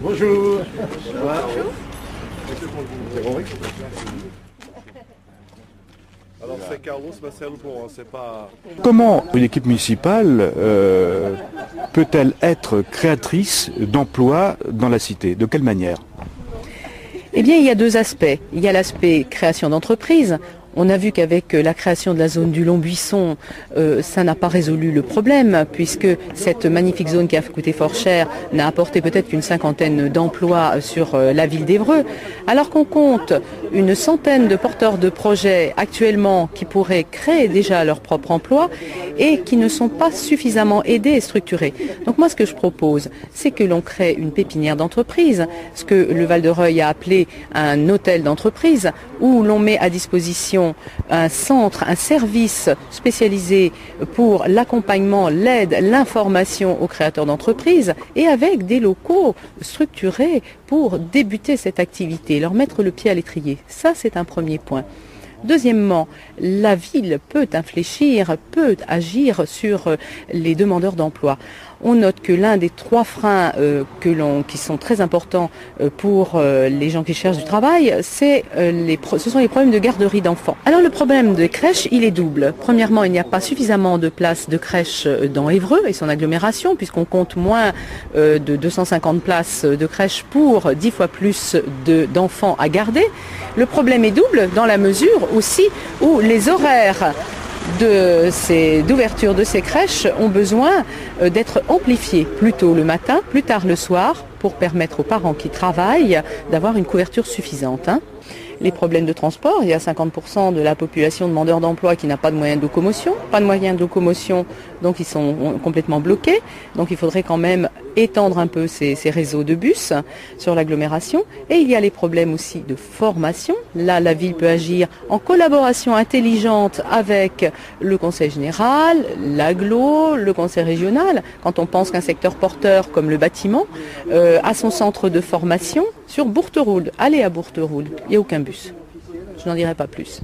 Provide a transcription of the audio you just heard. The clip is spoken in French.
Bonjour. Alors c'est Carlos Marcelo Boran, c'est pas... Comment une équipe municipale peut-elle être créatrice d'emplois dans la cité? De quelle manière? Eh bien, il y a deux aspects. Il y a l'aspect création d'entreprise. On a vu qu'avec la création de la zone du Long-Buisson, ça n'a pas résolu le problème, puisque cette magnifique zone qui a coûté fort cher n'a apporté peut-être qu'une cinquantaine d'emplois sur la ville d'Évreux, alors qu'on compte une centaine de porteurs de projets actuellement qui pourraient créer déjà leur propre emploi et qui ne sont pas suffisamment aidés et structurés. Donc moi, ce que je propose, c'est que l'on crée une pépinière d'entreprise, ce que le Val-de-Reuil a appelé un hôtel d'entreprise, où l'on met à disposition un centre, un service spécialisé pour l'accompagnement, l'aide, l'information aux créateurs d'entreprises et avec des locaux structurés pour débuter cette activité, leur mettre le pied à l'étrier. Ça, c'est un premier point. Deuxièmement, la ville peut infléchir, peut agir sur les demandeurs d'emploi. On note que l'un des trois freins qui sont très importants pour les gens qui cherchent du travail, ce sont les problèmes de garderie d'enfants. Alors le problème de crèche, il est double. Premièrement, il n'y a pas suffisamment de places de crèche dans Évreux et son agglomération, puisqu'on compte moins de 250 places de crèche pour 10 fois plus d'enfants à garder. Le problème est double dans la mesure aussi où les horaires d'ouverture de ces crèches ont besoin d'être amplifiés plus tôt le matin, plus tard le soir, pour permettre aux parents qui travaillent d'avoir une couverture suffisante. Les problèmes de transport, il y a 50% de la population demandeurs d'emploi qui n'a pas de moyens de locomotion, donc ils sont complètement bloqués. Donc il faudrait quand même étendre un peu ces réseaux de bus sur l'agglomération. Et il y a les problèmes aussi de formation. Là, la ville peut agir en collaboration intelligente avec le conseil général, l'agglo, le conseil régional. Quand on pense qu'un secteur porteur comme le bâtiment a son centre de formation sur Bourteroule. Allez à Bourteroule, il n'y a aucun bus. Je n'en dirai pas plus.